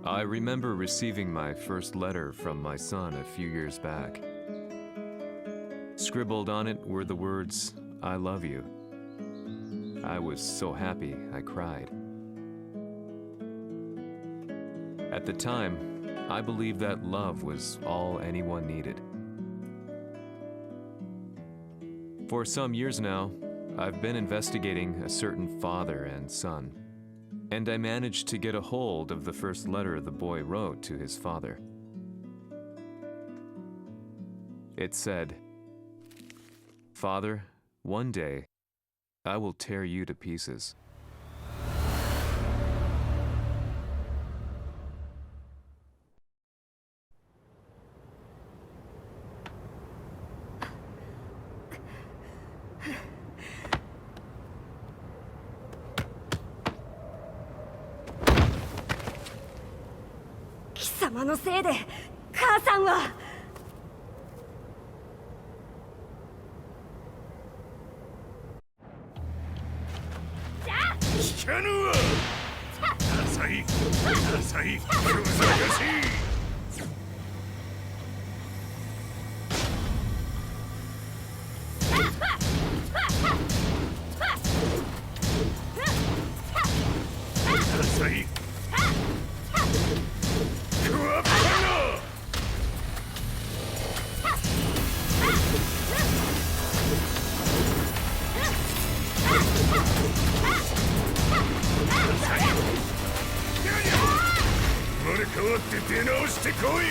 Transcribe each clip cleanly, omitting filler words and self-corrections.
I remember receiving my first letter from my son a few years back. Scribbled on it were the words, "I love you." I was so happy I cried. At the time, I believed that love was all anyone needed. For some years now, I've been investigating a certain father and son, and I managed to get a hold of the first letter the boy wrote to his father. It said, "Father, one day, I will tear you to pieces." Kisamaのせいで母さんは。聞かぬわ。浅い、浅い、難しい。浅い。クワッパナ。生まれ変わって出直してこい。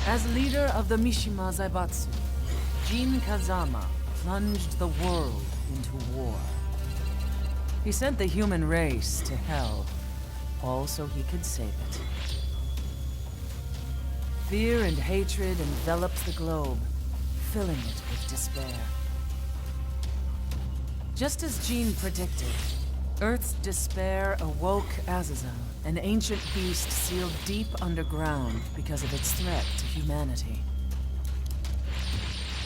As leader of the Mishima Zaibatsu, Jin Kazama plunged the world into war. He sent the human race to hell, all so he could save it. Fear and hatred enveloped the globe, filling it with despair. Just as Jin predicted, Earth's despair awoke Azazel, an ancient beast sealed deep underground because of its threat to humanity.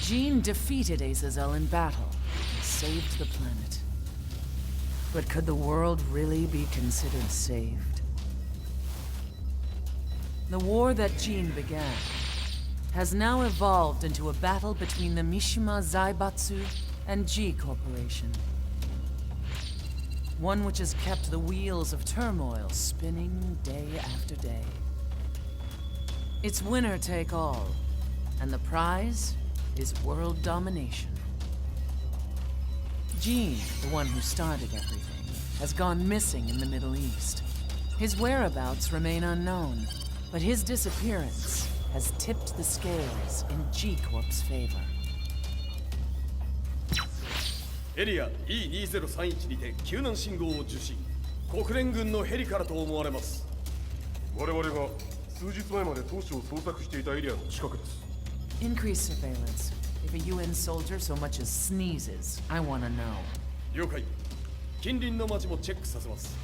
Jin defeated Azazel in battle and saved the planet. But could the world really be considered saved? The war that Jin began has now evolved into a battle between the Mishima Zaibatsu and G Corporation. One which has kept the wheels of turmoil spinning day after day. It's winner take all, and the prize is world domination. Jin, the one who started everything, has gone missing in the Middle East. His whereabouts remain unknown, but his disappearance has tipped the scales in G Corp's favor. エリア E2031 にて救難信号を受信。国連軍のヘリからと思われます。我々が数日前まで当初を捜索していたエリアの近くです。 Increase surveillance. If a UN soldier so much as sneezes, I want to know. 了解。近隣の町もチェックさせます。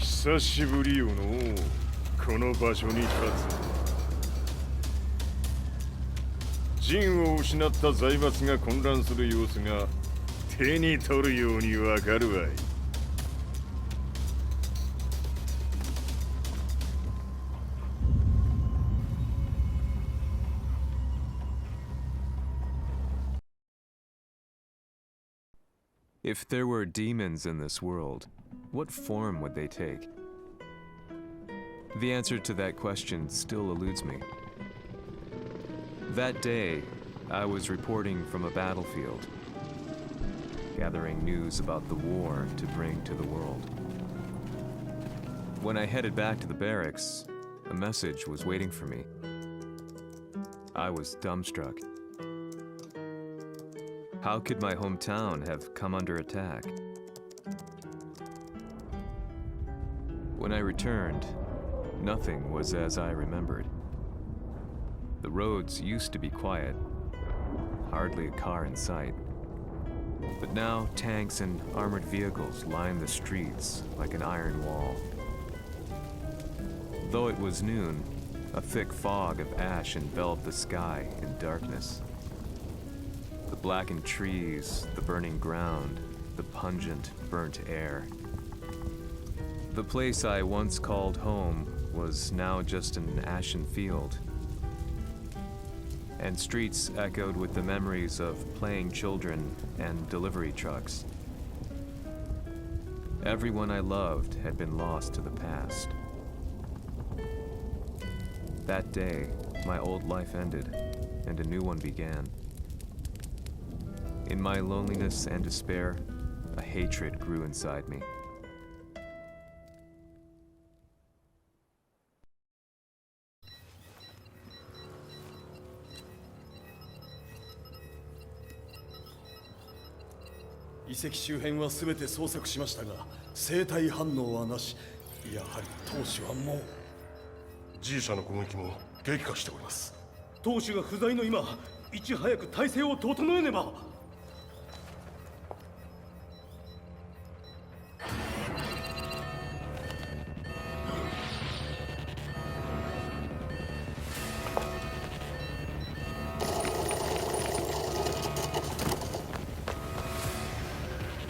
久しぶりよのこの場所に立つ。陣を失った財閥が混乱する様子が手に取るようにわかるわい。If there were demons in this world, what form would they take? The answer to that question still eludes me. That day, I was reporting from a battlefield, gathering news about the war to bring to the world. When I headed back to the barracks, a message was waiting for me. I was dumbstruck. How could my hometown have come under attack? When I returned, nothing was as I remembered. The roads used to be quiet, hardly a car in sight. But now tanks and armored vehicles line the streets like an iron wall. Though it was noon, a thick fog of ash enveloped the sky in darkness. The blackened trees, the burning ground, the pungent, burnt air. The place I once called home was now just an ashen field. And streets echoed with the memories of playing children and delivery trucks. Everyone I loved had been lost to the past. That day, my old life ended, and a new one began. In my loneliness and despair, a hatred grew inside me.「遺跡周辺は全て捜索しましたが、生体反応はなし。やはり当主はもう。G 社の攻撃も激化しております。当主が不在の今、いち早く体制を整えねば。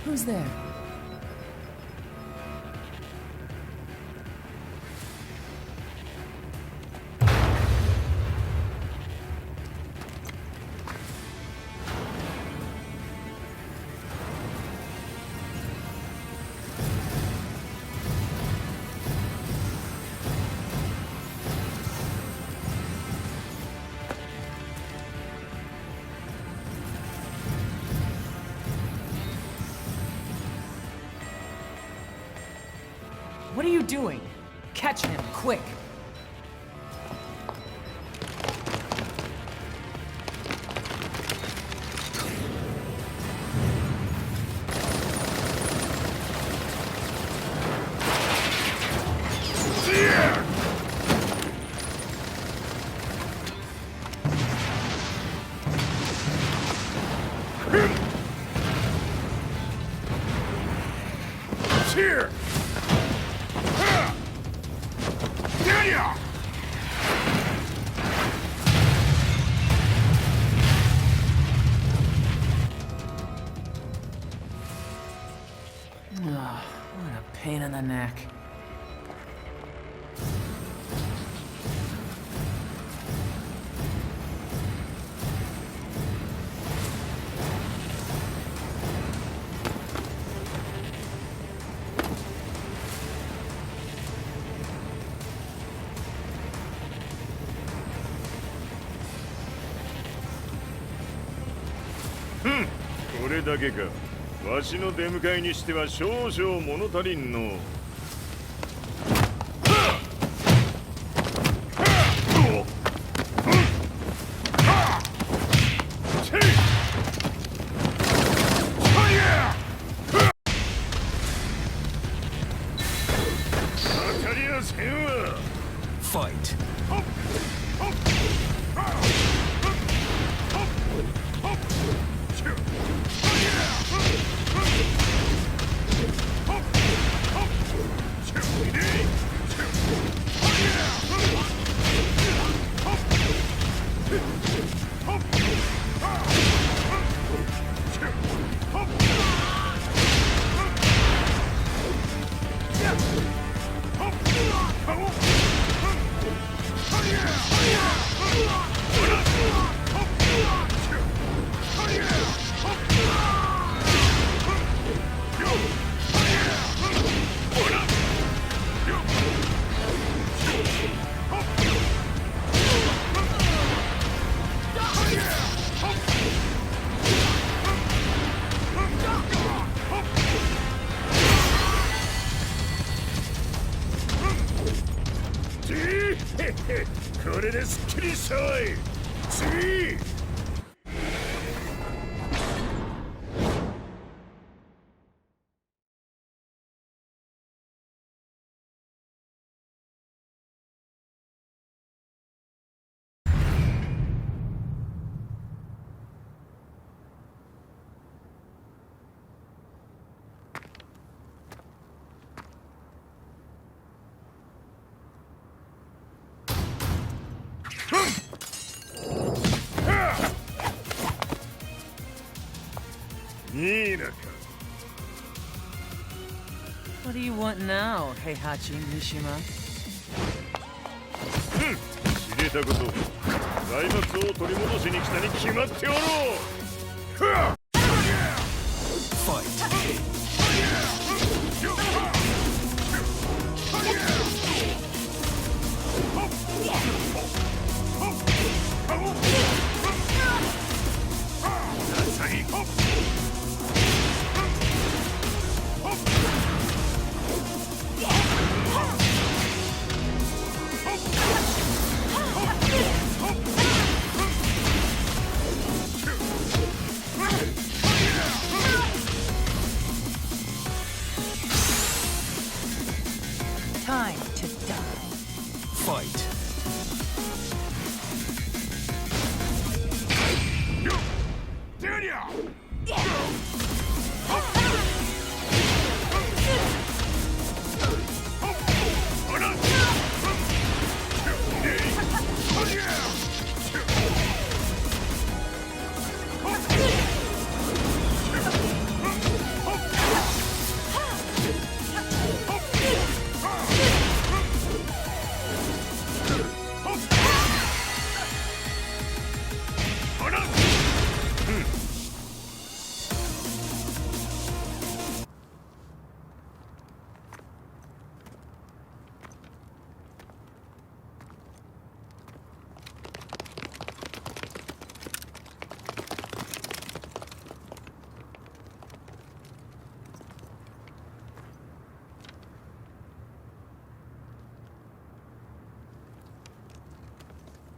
Who's there? What are you doing? Catch him, quick! Here! What a pain in the neck. Hmm. これだけか。わしの出迎えにしては少々物足りんの。らせんわ。 Fight. Hey, これですっきりしたわい。次。いいなか。 What do you want now, Heihachi Mishima? 知れたこと。財閥を取り戻しに来たに決まっておろう。Fight. Time to die. Fight.「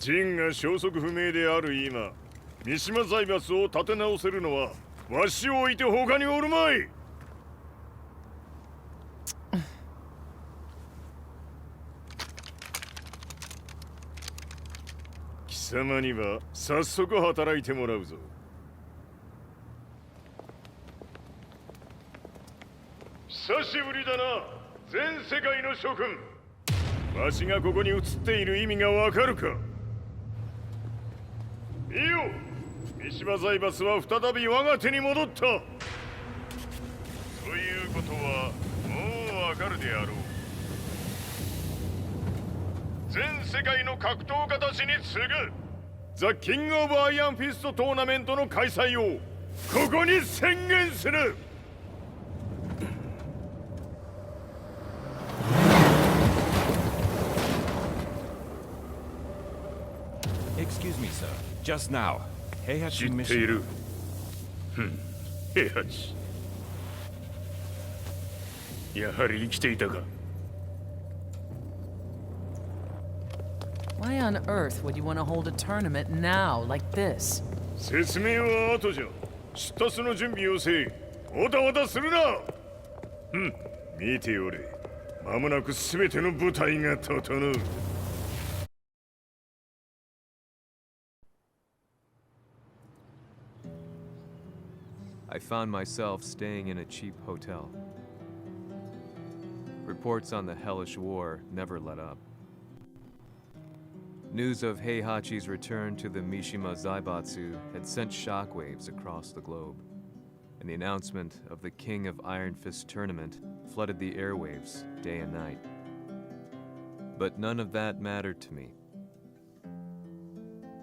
ジンが消息不明である今、三島財閥を立て直せるのはわしを置いて他におるまい。貴様には早速働いてもらうぞ。久しぶりだな、全世界の諸君。わしがここに映っている意味がわかるか。見よ、三島財閥は再び我が手に戻った。ということはもうわかるであろう。全世界の格闘家たちに次ぐザ・キング・オブ・アイアンフィストトーナメントの開催をここに宣言する。Excuse me, sir. Just now, 知 Heihachi ってい Mishima. る。平八。やはり生きていたか。 Why on earth would you want to hold a tournament now, like this? 説明は後じゃ。出立の準備をせい。おたおたするな。見ておれ。間もなく全ての部隊が整う。I found myself staying in a cheap hotel. Reports on the hellish war never let up. News of Heihachi's return to the Mishima Zaibatsu had sent shockwaves across the globe, and the announcement of the King of Iron Fist tournament flooded the airwaves day and night. But none of that mattered to me.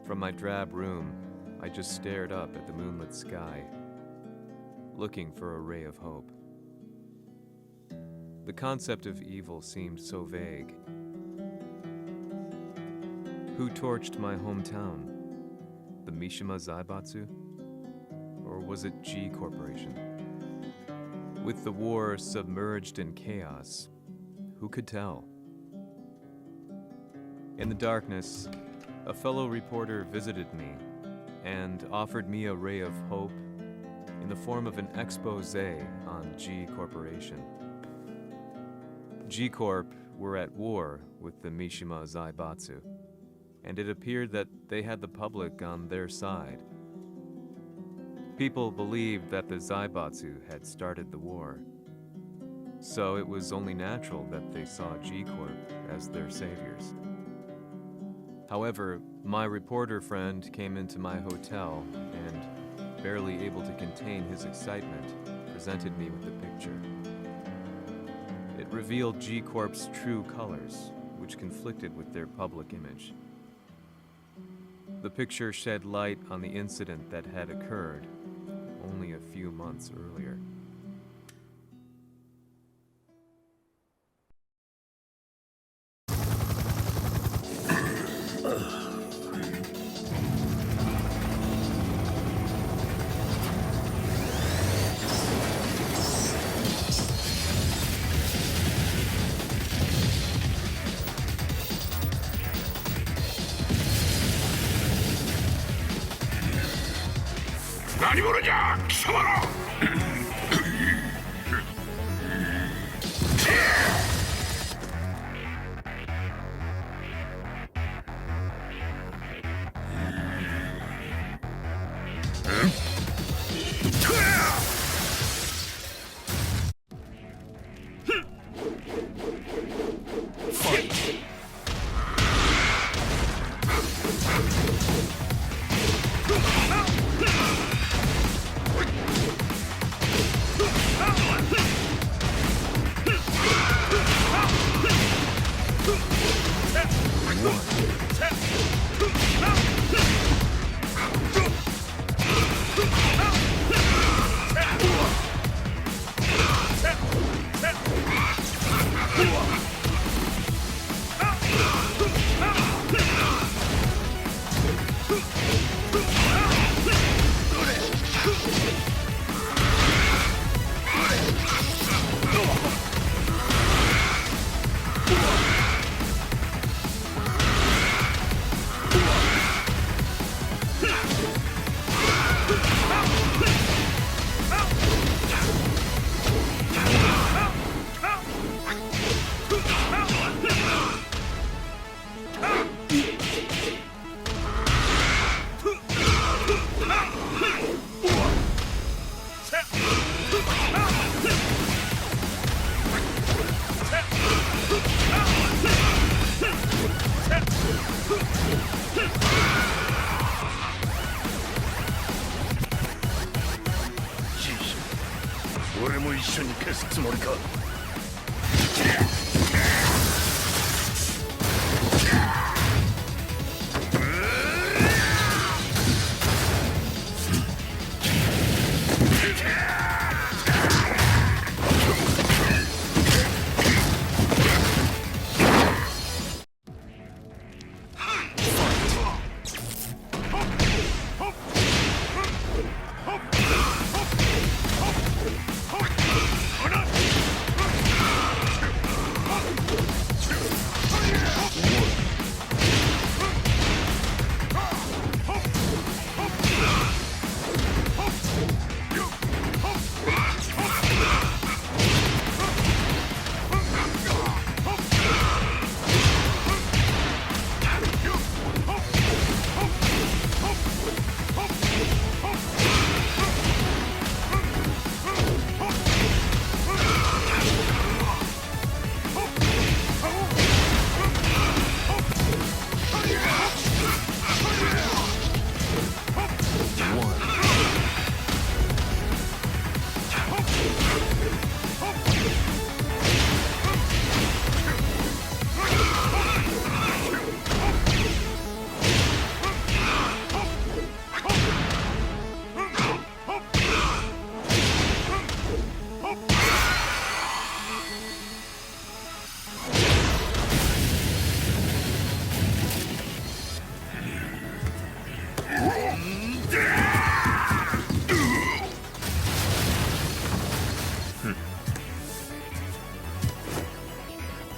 From my drab room, I just stared up at the moonlit sky, looking for a ray of hope. The concept of evil seemed so vague. Who torched my hometown? The Mishima Zaibatsu? Or was it G Corporation? With the war submerged in chaos, who could tell? In the darkness, a fellow reporter visited me and offered me a ray of hope in the form of an expose on G Corporation. G Corp were at war with the Mishima Zaibatsu, and it appeared that they had the public on their side. People believed that the Zaibatsu had started the war, so it was only natural that they saw G Corp as their saviors. However, my reporter friend came into my hotel and, barely able to contain his excitement, presented me with the picture. It revealed G Corp's true colors, which conflicted with their public image. The picture shed light on the incident that had occurred only a few months earlier.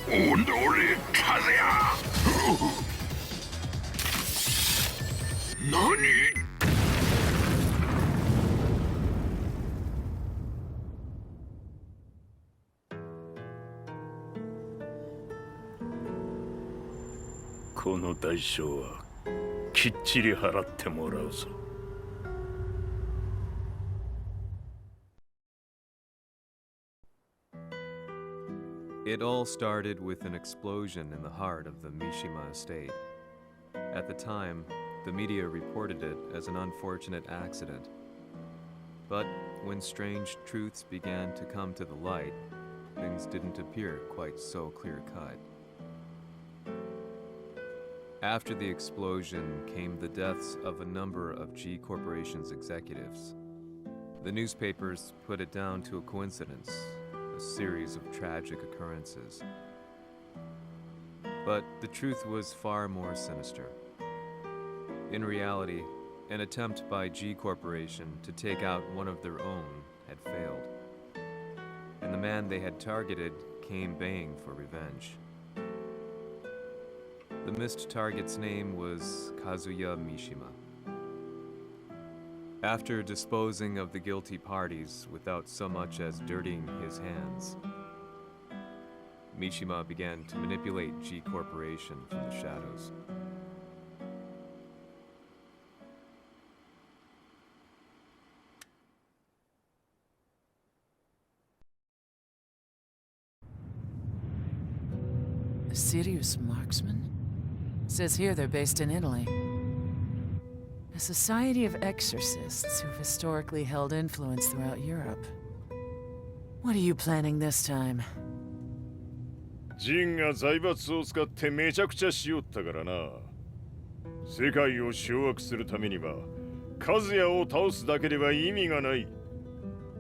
오늘의 카드야! 너니?この代償はきっちり払ってもらうぞ。It all started with an explosion in the heart of the Mishima estate. At the time, the media reported it as an unfortunate accident. But when strange truths began to come to the light, things didn't appear quite so clear-cut. After the explosion came the deaths of a number of G Corporation's executives. The newspapers put it down to a coincidence, a series of tragic occurrences. But the truth was far more sinister. In reality, an attempt by G Corporation to take out one of their own had failed, and the man they had targeted came baying for revenge. The missed target's name was Kazuya Mishima. After disposing of the guilty parties without so much as dirtying his hands, Mishima began to manipulate G Corporation from the shadows. A serious marksman? Says here they're based in Italy. A society of exorcists who've historically held influence throughout Europe. What are you planning this time? ジンが財閥を使ってめちゃくちゃしよったからな。世界を掌握するためにはカズヤを倒すだけでは意味がない。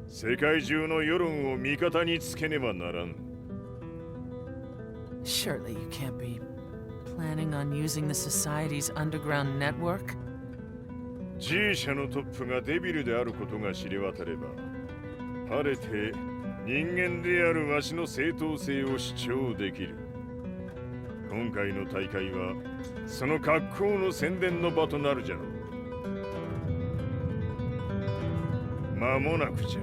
世界中の世論を味方につけねばならん。Surely you can't be planning on using the society's underground network? G 社のトップがデビルであることが知れ渡れば、晴れて人間であるわしの正当性を主張できる。今回の大会はその格好の宣伝の場となるじゃろう。間もなくじゃ。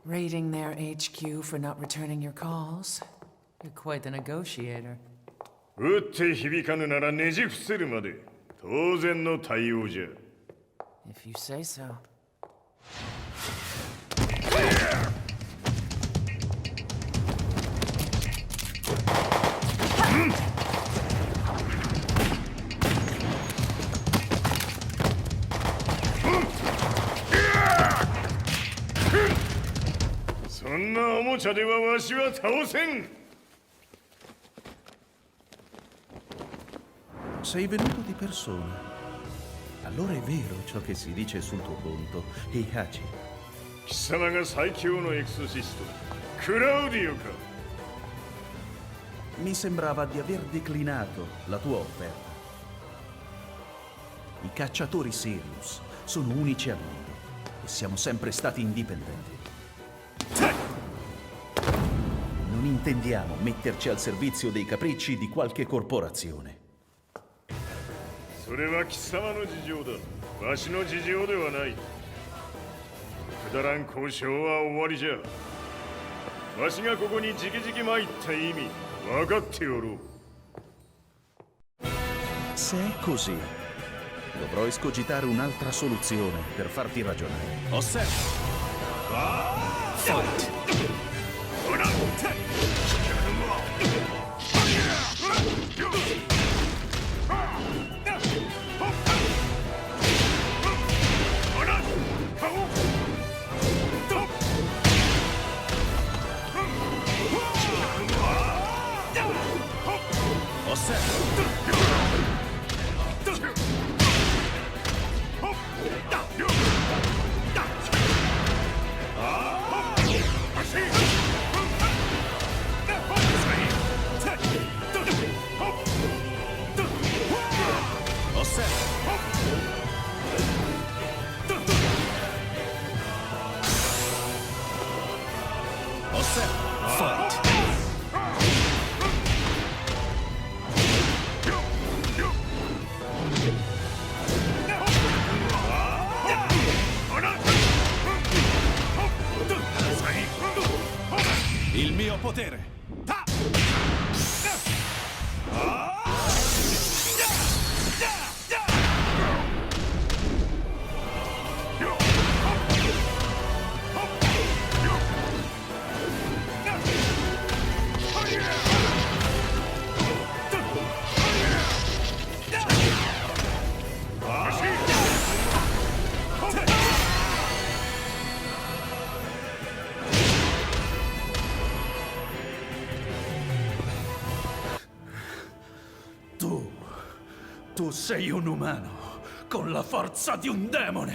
Raiding their HQ for not returning your calls? You're quite the negotiator. 撃って響かぬならねじ伏せるまで当然の対応じゃ。If you say so. Sei venuto di persona. Allora è vero ciò che si dice sul tuo conto, Heihachi. 貴様が最強のエクソシスト、クラウディオか。Mi sembrava di aver declinato la tua offerta. I cacciatori Sirius sono unici al mondo e siamo sempre stati indipendenti. Non intendiamo metterci al servizio dei capricci di qualche corporazione. それは貴様の事情だ。わしの事情ではない。くだらん交渉は終わりじゃ。わしがここに直々参った意味分かっておろう。Se è così, dovrò escogitare un'altra soluzione per farti ragionare. Osserva! Fight! Fight! Il mio potere! Tu sei un umano, con la forza di un demone!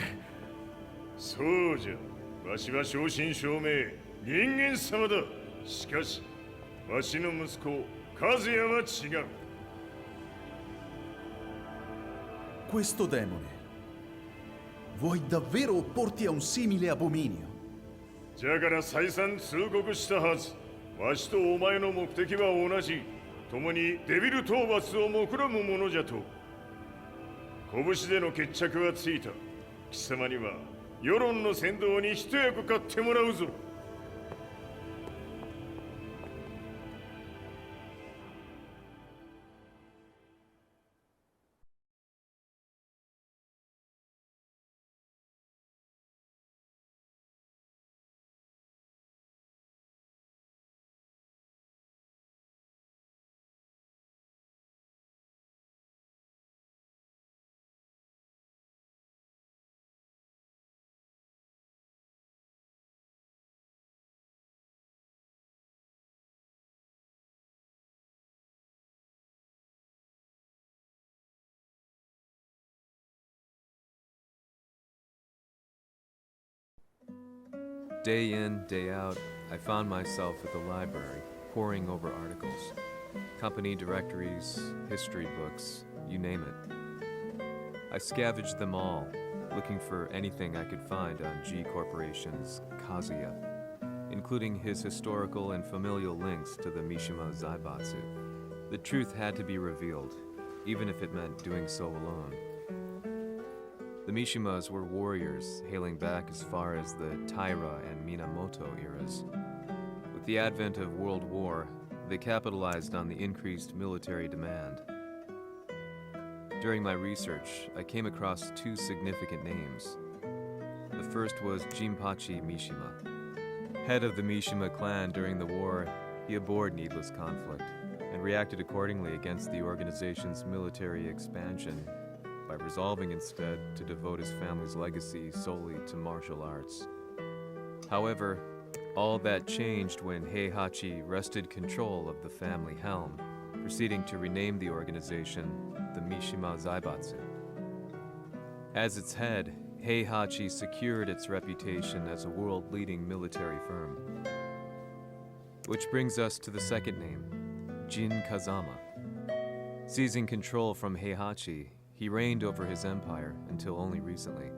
そうじゃ。わしは正真正銘人間様だ。しかしわしの息子和也は違う。 Questo demone, vuoi davvero opporti a un simile abominio? じゃから再三通告したはず。わしとお前の目的は同じ。共にデビル討伐を目論むものじゃと。拳での決着はついた。貴様には世論の先導に一役買ってもらうぞ。Day in, day out, I found myself at the library, poring over articles. Company directories, history books, you name it. I scavenged them all, looking for anything I could find on G Corporation's Kazuya, including his historical and familial links to the Mishima Zaibatsu. The truth had to be revealed, even if it meant doing so alone. The Mishimas were warriors hailing back as far as the Taira and Minamoto eras. With the advent of World War, they capitalized on the increased military demand. During my research, I came across two significant names. The first was Jinpachi Mishima. Head of the Mishima clan during the war, he abhorred needless conflict and reacted accordingly against the organization's military expansion by resolving instead to devote his family's legacy solely to martial arts. However, all that changed when Heihachi wrested control of the family helm, proceeding to rename the organization the Mishima Zaibatsu. As its head, Heihachi secured its reputation as a world-leading military firm. Which brings us to the second name, Jin Kazama. Seizing control from Heihachi, he reigned over his empire until only recently.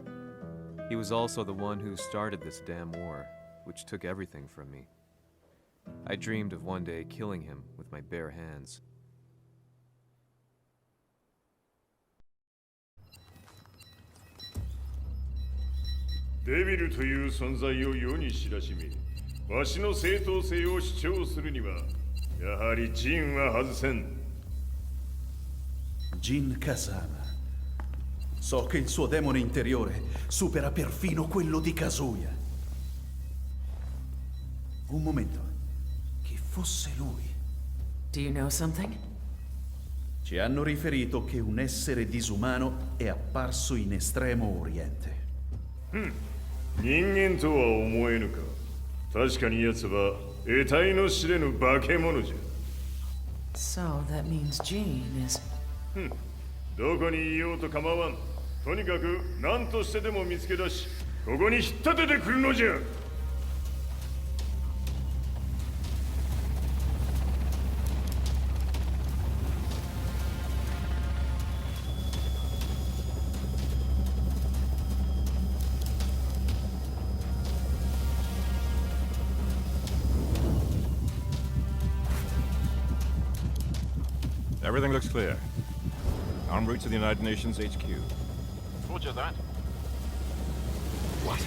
He was also the one who started this damn war, which took everything from me. I dreamed of one day killing him with my bare hands. Devil という存在を世に知らしめ、わしの正当性を主張するには、やはりジンは外せん。 Jin Kazama. So che il suo demone interiore supera perfino quello di Kazuya. Un momento. Chi fosse lui? Do you know something? Ci hanno riferito che un essere disumano è apparso in Estremo Oriente. 人間とは思えぬか。確かに奴は得体の知れぬ化け物じゃ。 So that means Jean is... どこにいようと構わん。とにかく何としてでも見つけ出し、ここに引っ立ててくるのじゃ。Everything looks clear. En route to the United Nations HQ. Roger that. What?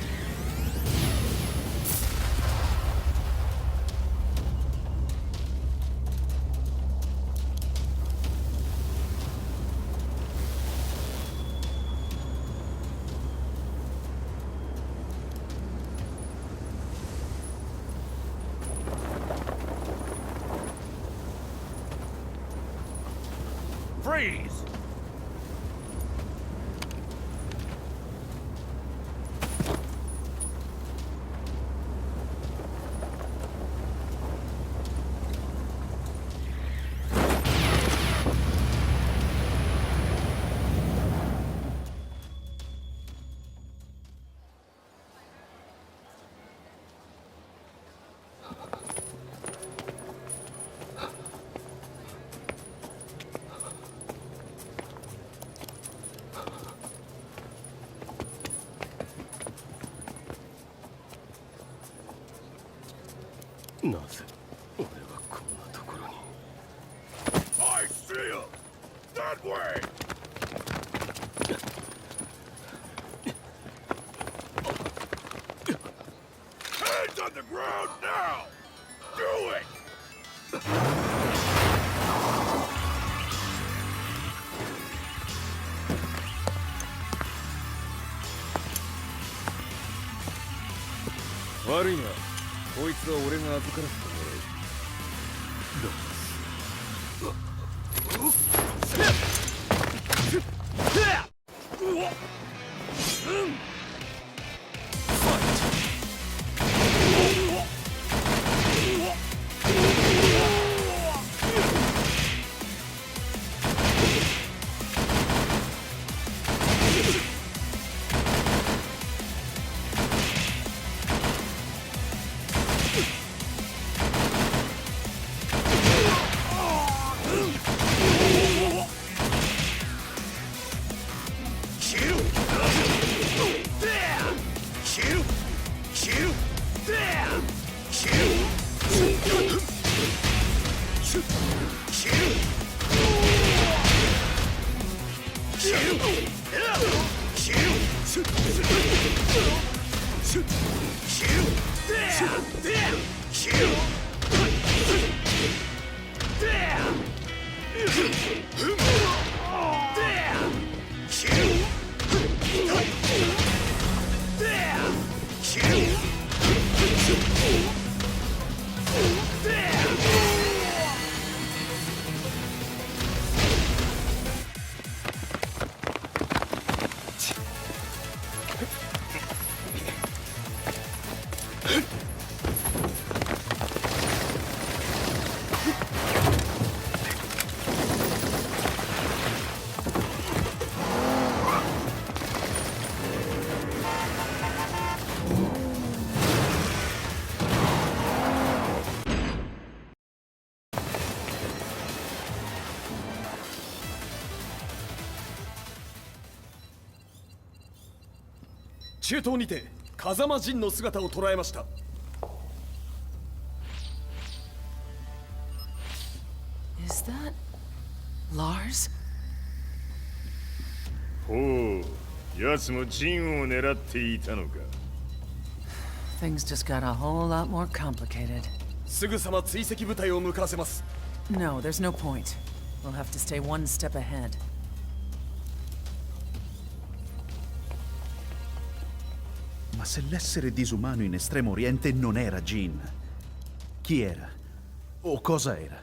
Freeze! I see him! That way! Hands on the ground now! Do it!悪いな。こいつは俺が預からせてもらう。中東にて風間陣の姿を捉えました。Is that Lars? ほう、奴も陣を狙っていたのか。Things just got a whole lot more complicated. すぐさま追跡部隊を向かわせます。No, there's no point. We'll have to stay one step ahead. Ma se l'essere disumano in Estremo Oriente non era Jin, chi era? O cosa era?